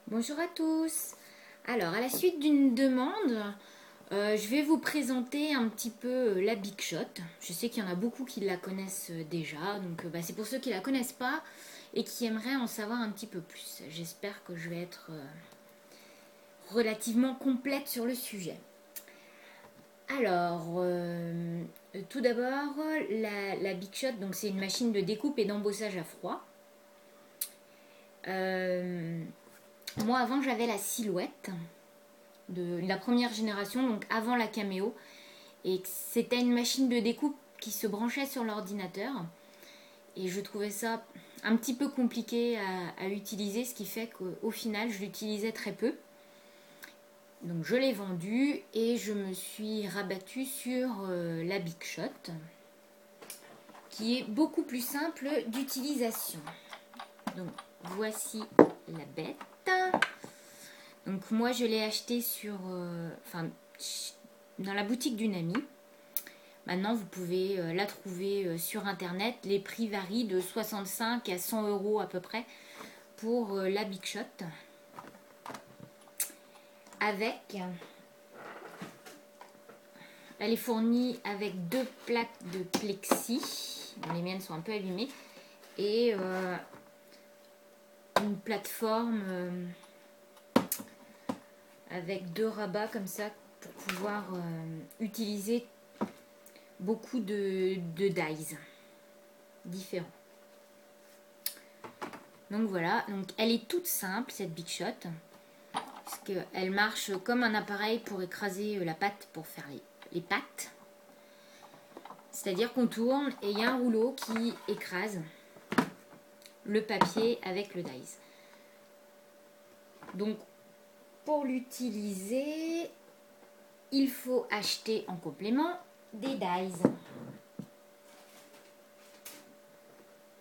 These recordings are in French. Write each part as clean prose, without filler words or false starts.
Bonjour à tous. Alors, à la suite d'une demande, je vais vous présenter un petit peu la Big Shot. Je sais qu'il y en a beaucoup qui la connaissent déjà, donc c'est pour ceux qui la connaissent pas et qui aimeraient en savoir un petit peu plus. J'espère que je vais être relativement complète sur le sujet. Alors, tout d'abord, la Big Shot, donc c'est une machine de découpe et d'embossage à froid. Moi, avant, j'avais la Silhouette de la première génération, donc avant la Cameo. Et c'était une machine de découpe qui se branchait sur l'ordinateur. Et je trouvais ça un petit peu compliqué à utiliser, ce qui fait qu'au final, je l'utilisais très peu. Donc je l'ai vendue et je me suis rabattue sur la Big Shot, qui est beaucoup plus simple d'utilisation. Donc voici la bête. Donc moi je l'ai acheté dans la boutique d'une amie. Maintenant vous pouvez la trouver sur internet. Les prix varient de 65 à 100 € à peu près pour la Big Shot. Elle est fournie avec 2 plaques de plexi. Les miennes sont un peu abîmées. Et une plateforme avec 2 rabats comme ça pour pouvoir utiliser beaucoup de dies différents. Donc voilà, donc elle est toute simple cette Big Shot, parce qu'elle marche comme un appareil pour écraser la pâte, pour faire les pâtes. C'est-à-dire qu'on tourne et il y a un rouleau qui écrase le papier avec le dies. Donc pour l'utiliser, il faut acheter en complément des dies.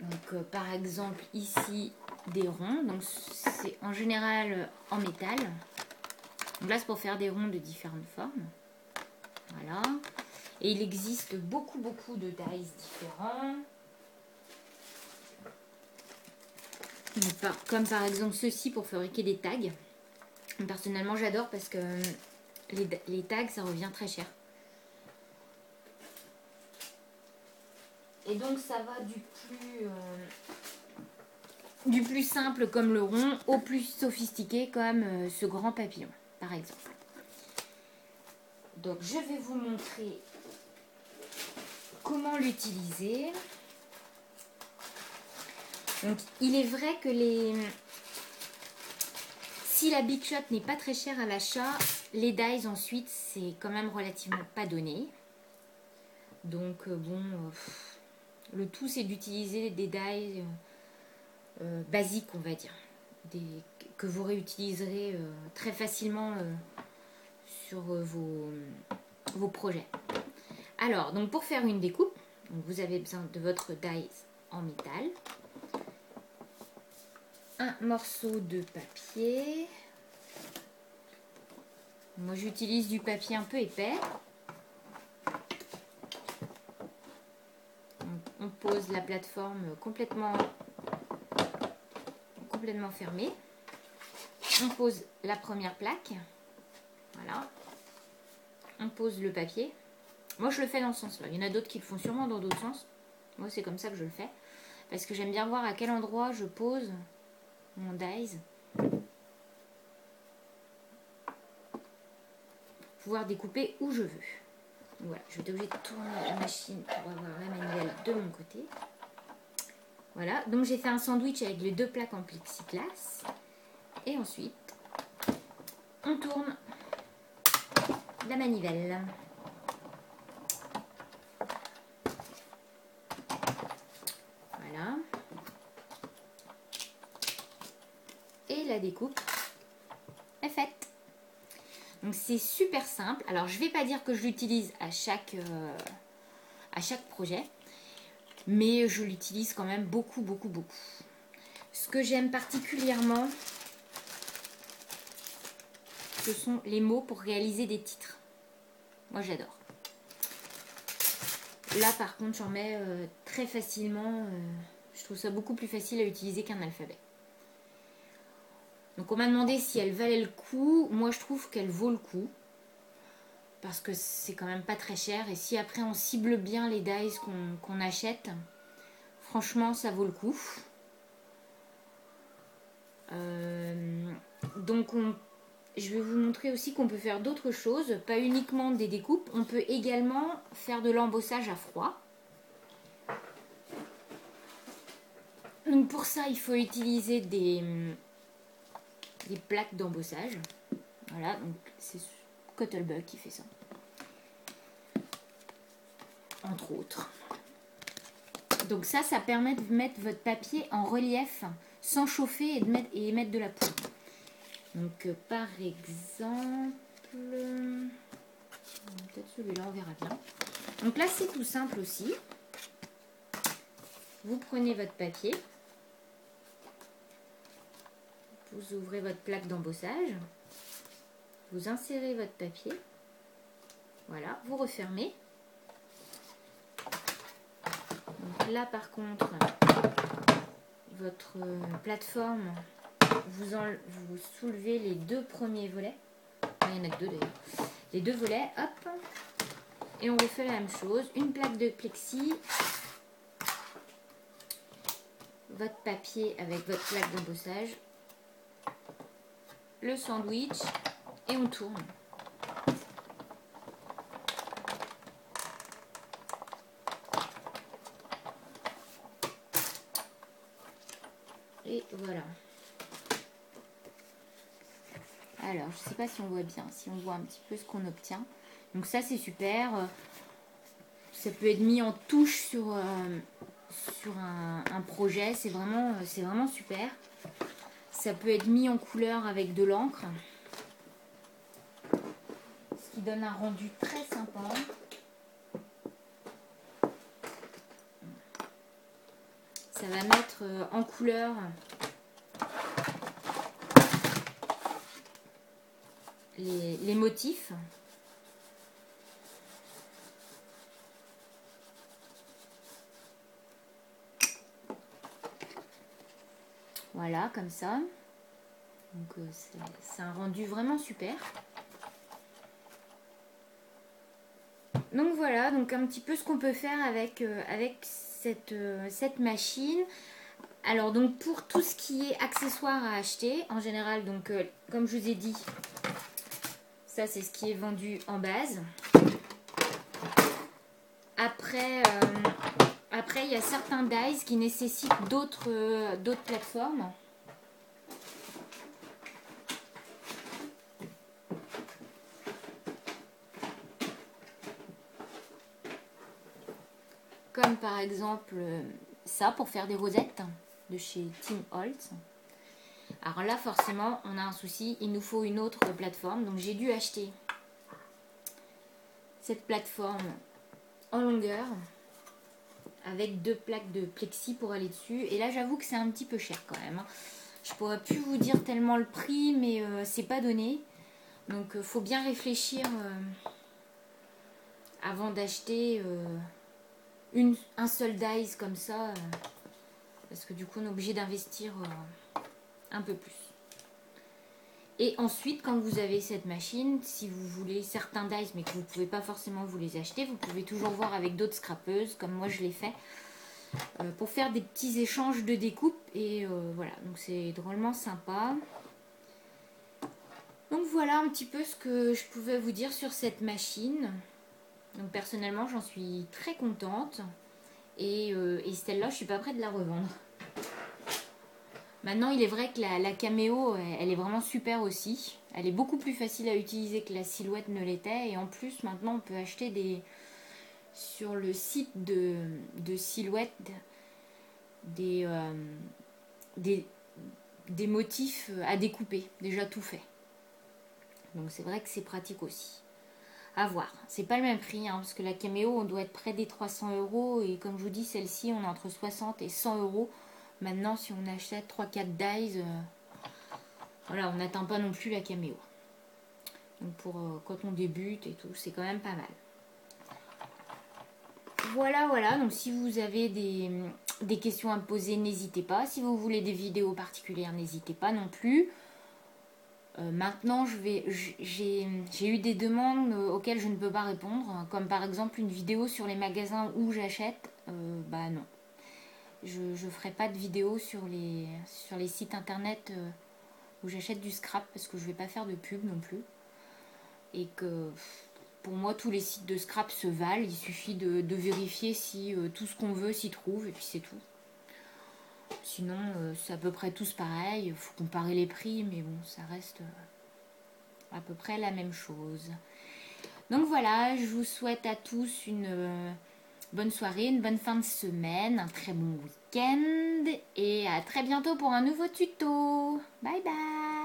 Donc par exemple ici des ronds, donc c'est en général en métal. Donc là c'est pour faire des ronds de différentes formes. Voilà. Et il existe beaucoup de dies différents. Comme par exemple ceci pour fabriquer des tags. Personnellement j'adore parce que les tags ça revient très cher. Et donc ça va du plus simple comme le rond au plus sophistiqué comme ce grand papillon par exemple. Donc je vais vous montrer comment l'utiliser. Donc il est vrai que si la Big Shot n'est pas très chère à l'achat, les dies ensuite c'est quand même relativement pas donné. Donc le tout c'est d'utiliser des dies basiques on va dire, que vous réutiliserez très facilement sur vos projets. Alors donc pour faire une découpe, donc vous avez besoin de votre dies en métal, un morceau de papier. Moi j'utilise du papier un peu épais. On pose la plateforme complètement fermée. On pose la première plaque. Voilà. On pose le papier. Moi je le fais dans ce sens là. Il y en a d'autres qui le font sûrement dans d'autres sens. Moi c'est comme ça que je le fais. Parce que j'aime bien voir à quel endroit je pose mon dies. Pouvoir découper où je veux. Donc voilà, je vais être obligée de tourner la machine pour avoir la manivelle de mon côté. Voilà, donc j'ai fait un sandwich avec les 2 plaques en plexiglas. Et ensuite, on tourne la manivelle. Voilà. Et la découpe est faite. Donc c'est super simple. Alors je ne vais pas dire que je l'utilise à chaque projet, mais je l'utilise quand même beaucoup. Ce que j'aime particulièrement, ce sont les mots pour réaliser des titres. Moi j'adore. Là par contre j'en mets très facilement. Je trouve ça beaucoup plus facile à utiliser qu'un alphabet. Donc on m'a demandé si elle valait le coup. Moi je trouve qu'elle vaut le coup. Parce que c'est quand même pas très cher. Et si après on cible bien les dies qu'on achète, franchement ça vaut le coup. Donc je vais vous montrer aussi qu'on peut faire d'autres choses. Pas uniquement des découpes. On peut également faire de l'embossage à froid. Donc pour ça il faut utiliser des plaques d'embossage. Voilà, donc c'est Cuttlebug qui fait ça. Entre autres. Donc ça permet de mettre votre papier en relief sans chauffer et mettre de la poudre. Donc par exemple, peut-être celui-là, on verra bien. Donc là c'est tout simple aussi. Vous prenez votre papier, vous ouvrez votre plaque d'embossage, vous insérez votre papier, voilà, vous refermez. Donc là par contre, votre plateforme, vous soulevez les deux premiers volets. Il y en a que deux d'ailleurs. Les deux volets, hop. Et on refait la même chose. Une plaque de plexi. Votre papier avec votre plaque d'embossage. Le sandwich. Et on tourne. Et voilà. Alors, je ne sais pas si on voit bien, si on voit un petit peu ce qu'on obtient. Donc ça, c'est super. Ça peut être mis en touche sur un projet. C'est vraiment super. Ça peut être mis en couleur avec de l'encre. Ce qui donne un rendu très sympa. Ça va mettre en couleur les motifs. Voilà, comme ça. Donc c'est un rendu vraiment super. Donc voilà, donc un petit peu ce qu'on peut faire avec cette machine. Alors donc pour tout ce qui est accessoires à acheter, en général, donc comme je vous ai dit, ça c'est ce qui est vendu en base. Après, il y a certains dies qui nécessitent d'autres plateformes. Comme par exemple ça pour faire des rosettes de chez Tim Holtz. Alors là forcément on a un souci, il nous faut une autre plateforme. Donc j'ai dû acheter cette plateforme en longueur avec deux plaques de plexi pour aller dessus. Et là j'avoue que c'est un petit peu cher quand même. Je pourrais plus vous dire tellement le prix, mais c'est pas donné. Donc faut bien réfléchir avant d'acheter un seul dies comme ça. Parce que du coup on est obligé d'investir un peu plus. Et ensuite, quand vous avez cette machine, si vous voulez certains dies mais que vous ne pouvez pas forcément vous les acheter, vous pouvez toujours voir avec d'autres scrapeuses, comme moi je l'ai fait, pour faire des petits échanges de découpe. Et voilà, donc c'est drôlement sympa. Donc voilà un petit peu ce que je pouvais vous dire sur cette machine. Donc personnellement, j'en suis très contente. Et celle-là, je suis pas prête de la revendre. Maintenant, il est vrai que la Cameo, elle est vraiment super aussi. Elle est beaucoup plus facile à utiliser que la Silhouette ne l'était. Et en plus, maintenant, on peut acheter sur le site de Silhouette des motifs à découper, déjà tout fait. Donc c'est vrai que c'est pratique aussi. À voir. C'est pas le même prix, hein, parce que la Cameo, on doit être près des 300 €. Et comme je vous dis, celle-ci, on est entre 60 et 100 €. Maintenant, si on achète 3-4 dies, voilà, on n'atteint pas non plus la Cameo. Donc pour quand on débute et tout, c'est quand même pas mal. Voilà. Donc si vous avez des questions à me poser, n'hésitez pas. Si vous voulez des vidéos particulières, n'hésitez pas non plus. Maintenant, j'ai eu des demandes auxquelles je ne peux pas répondre, comme par exemple une vidéo sur les magasins où j'achète. Bah non, je ne ferai pas de vidéo sur les sites internet où j'achète du scrap parce que je vais pas faire de pub non plus. Et que pour moi, tous les sites de scrap se valent. Il suffit de vérifier si tout ce qu'on veut s'y trouve et puis c'est tout. Sinon, c'est à peu près tous pareil. Il faut comparer les prix, mais bon, ça reste à peu près la même chose. Donc voilà, je vous souhaite à tous une bonne soirée, une bonne fin de semaine, un très bon week-end et à très bientôt pour un nouveau tuto. Bye bye.